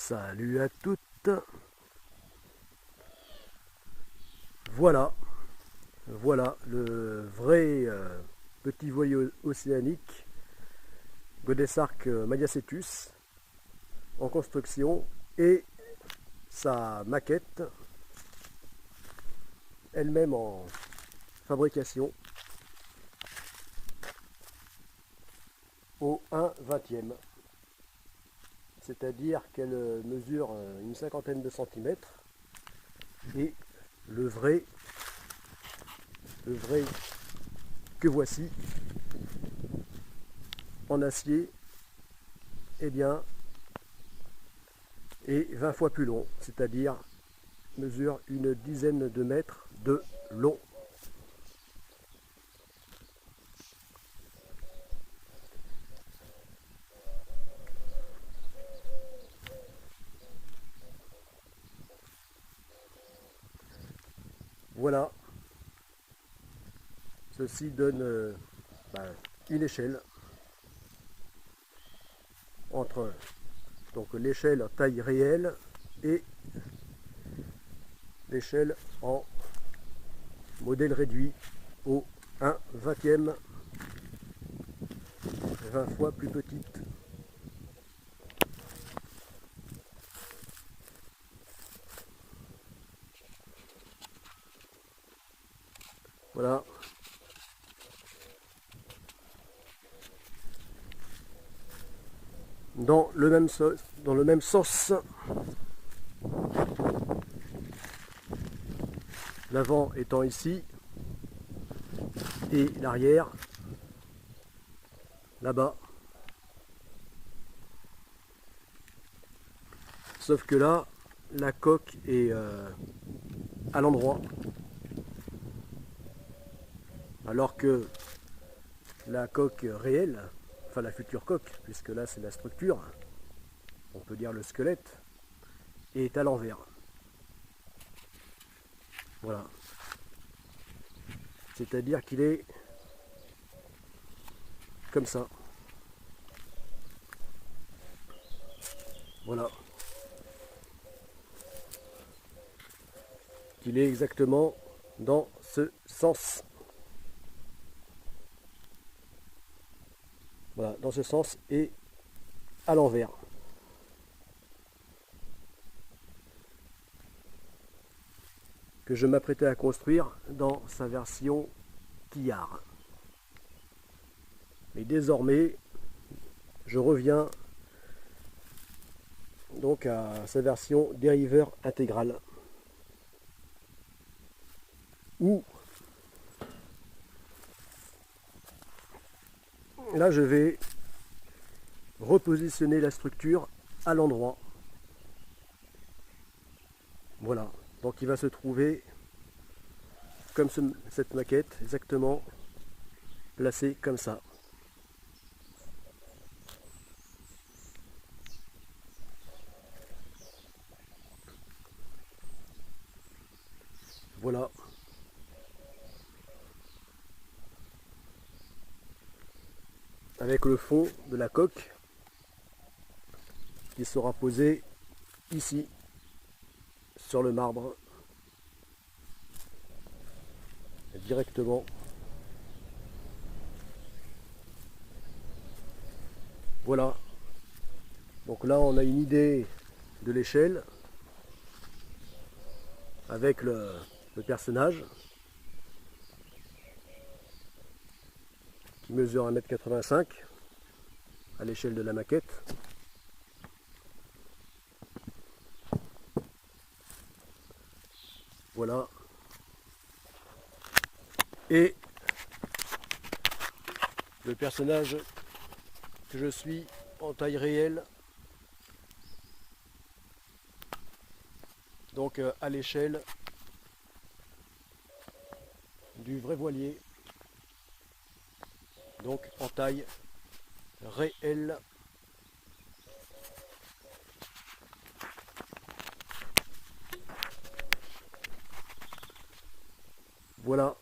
Salut à toutes. Voilà, voilà le vrai petit voilier océanique Godesarc Mayacetus en construction et sa maquette elle-même en fabrication au 1/20e. C'est-à-dire qu'elle mesure une cinquantaine de centimètres et le vrai que voici en acier, eh bien, est 20 fois plus long, c'est-à-dire mesure une dizaine de mètres de long. Voilà, ceci donne une échelle entre donc l'échelle en taille réelle et l'échelle en modèle réduit au 1/20e, 20 fois plus petite. Voilà. Dans le même sens, l'avant étant ici et l'arrière là-bas. Sauf que là, la coque est à l'endroit, alors que la coque réelle, enfin la future coque, puisque là c'est la structure, on peut dire le squelette, est à l'envers. Voilà. C'est-à-dire qu'il est comme ça. Voilà. Qu'il est exactement dans ce sens. Voilà, dans ce sens et à l'envers. Que je m'apprêtais à construire dans sa version quillard. Mais désormais, je reviens donc à sa version dériveur intégral. Où là je vais repositionner la structure à l'endroit. Voilà, donc il va se trouver comme cette maquette, exactement placée comme ça. Voilà. Avec le fond de la coque qui sera posé ici sur le marbre directement. Voilà. Donc là on a une idée de l'échelle avec le personnage qui mesure 1,85 m à l'échelle de la maquette. Voilà. Et le personnage que je suis en taille réelle, donc à l'échelle du vrai voilier, donc en taille réelle. Voilà.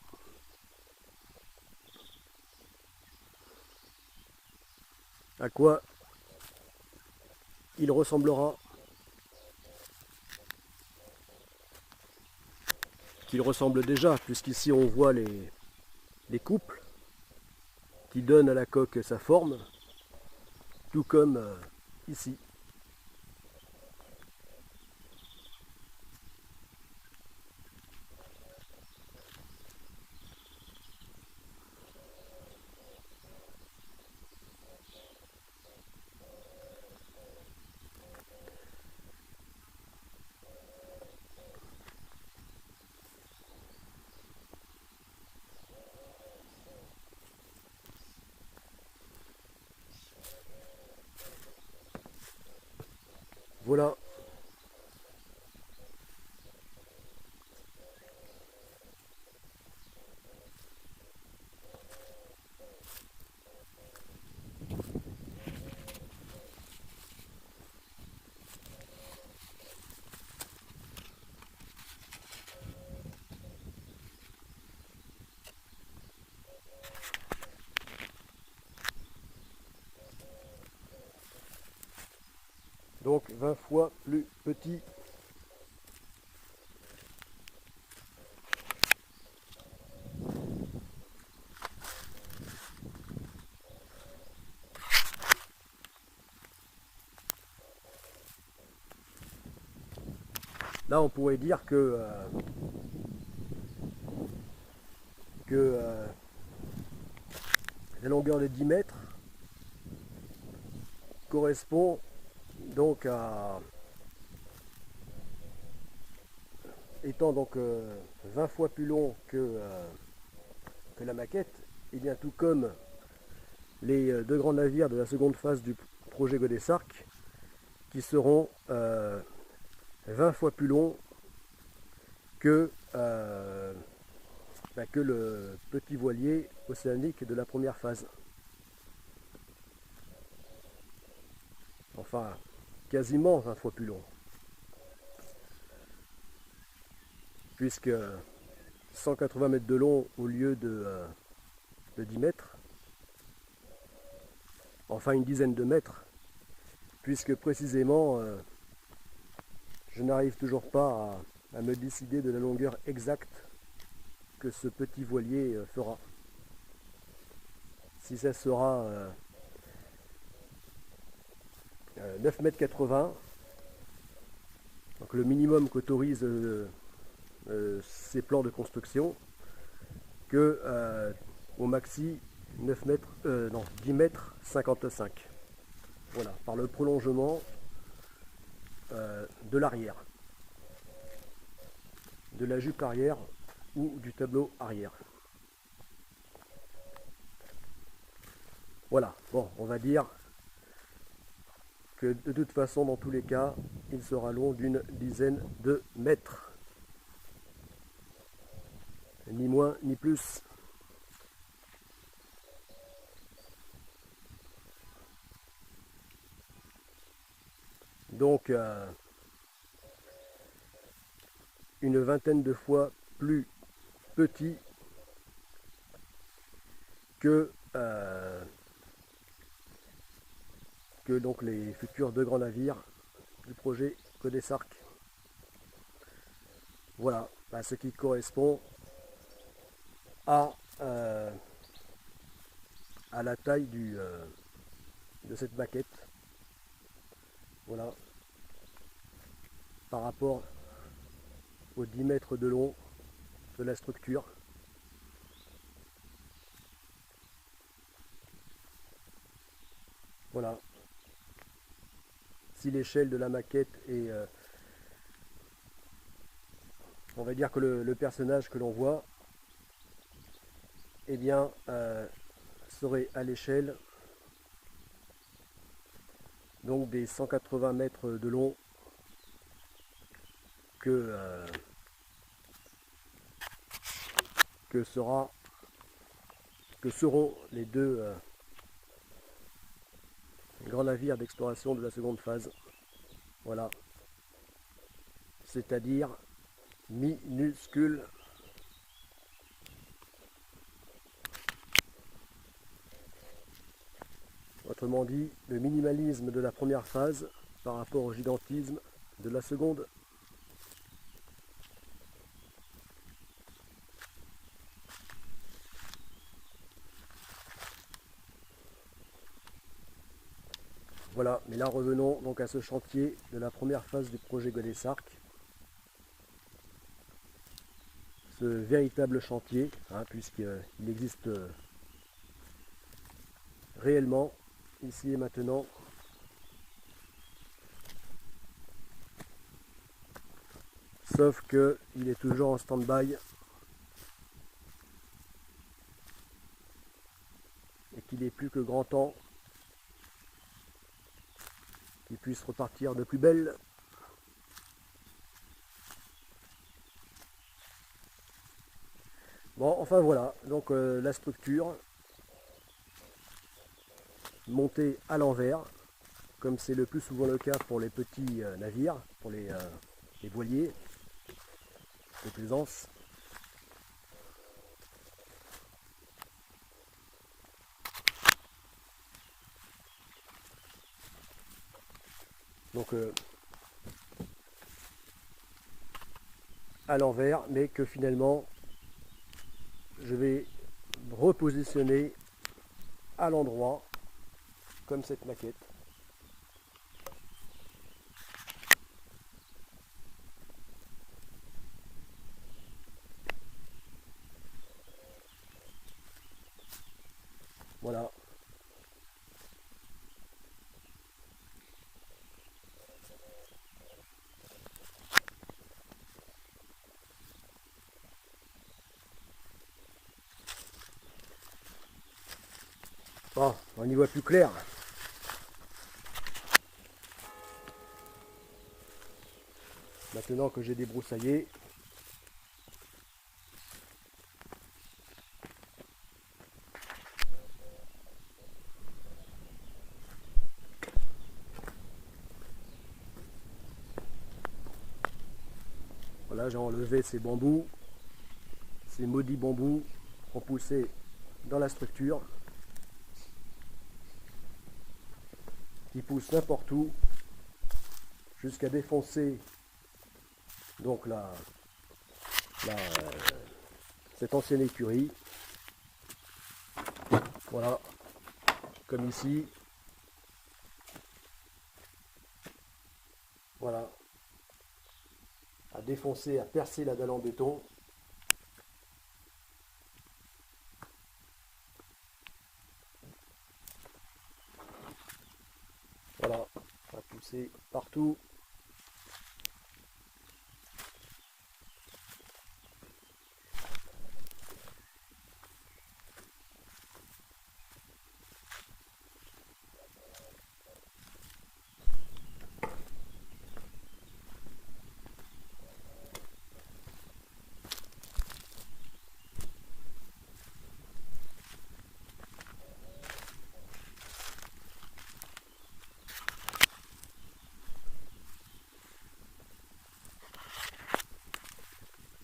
À quoi il ressemblera qu'il ressemble déjà, puisqu'ici on voit les couples qui donnent à la coque sa forme, tout comme ici. Voilà. Donc 20 fois plus petit. Là, on pourrait dire que la longueur de 10 mètres correspond donc à, étant donc 20 fois plus long que la maquette, et bien tout comme les deux grands navires de la seconde phase du projet Godessarc, qui seront 20 fois plus longs que le petit voilier océanique de la première phase. Enfin, quasiment 20 fois plus long. Puisque 180 mètres de long au lieu de 10 mètres. Enfin, une dizaine de mètres. Puisque précisément, je n'arrive toujours pas à me décider de la longueur exacte que ce petit voilier fera. Si ça sera 9,80 m, donc le minimum qu'autorise ces plans de construction, que au maxi 10 mètres 55. Voilà, par le prolongement de l'arrière, de la jupe arrière ou du tableau arrière. Voilà, bon, on va dire que de toute façon, dans tous les cas, il sera long d'une dizaine de mètres. Ni moins ni plus. Donc, une vingtaine de fois plus petit que donc les futurs deux grands navires du projet Godessarc. Voilà, ce qui correspond à la taille de cette maquette. Voilà, par rapport aux 10 mètres de long de la structure. Voilà. Si l'échelle de la maquette est, on va dire que le personnage que l'on voit, eh bien, serait à l'échelle donc des 180 mètres de long que seront les deux grands navires d'exploration de la seconde phase. Voilà. C'est-à-dire minuscules. Autrement dit, le minimalisme de la première phase par rapport au gigantisme de la seconde. Voilà, mais là revenons donc à ce chantier de la première phase du projet Godessarc. Ce véritable chantier, hein, puisqu'il existe réellement, ici et maintenant. Sauf qu'il est toujours en stand-by et qu'il est plus que grand temps qu'il puisse repartir de plus belle. Bon, enfin voilà, donc la structure montée à l'envers, comme c'est le plus souvent le cas pour les petits navires, pour les voiliers de plaisance. Donc à l'envers, mais que finalement je vais repositionner à l'endroit, comme cette maquette. Voilà. Bon, on y voit plus clair. Maintenant que j'ai débroussaillé, voilà, j'ai enlevé ces bambous, ces maudits bambous ont poussé dans la structure, qui poussent n'importe où, jusqu'à défoncer donc cette ancienne écurie. Voilà, comme ici. Voilà, à défoncer, à percer la dalle en béton. Voilà, à pousser partout.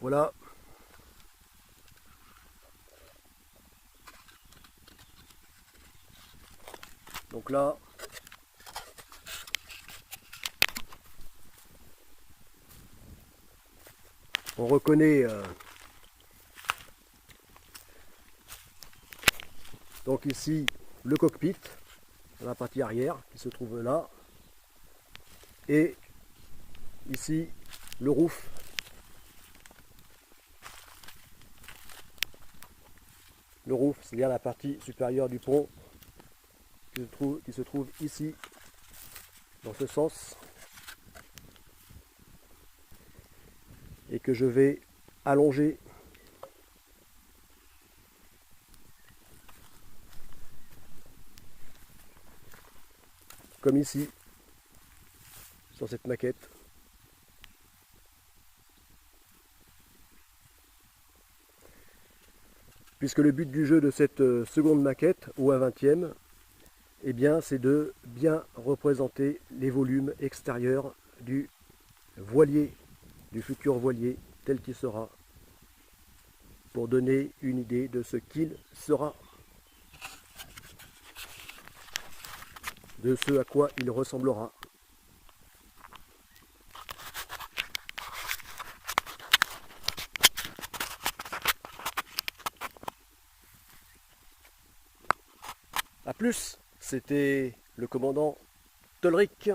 Voilà. Donc là, on reconnaît donc ici le cockpit, la partie arrière qui se trouve là, et ici le roof. Le roof, c'est-à-dire la partie supérieure du pont qui se trouve ici, dans ce sens, et que je vais allonger comme ici, sur cette maquette. Puisque le but du jeu de cette seconde maquette, ou à 20e, eh bien, c'est de bien représenter les volumes extérieurs du voilier, du futur voilier tel qu'il sera, pour donner une idée de ce qu'il sera, de ce à quoi il ressemblera. A plus, c'était le commandant Tolric.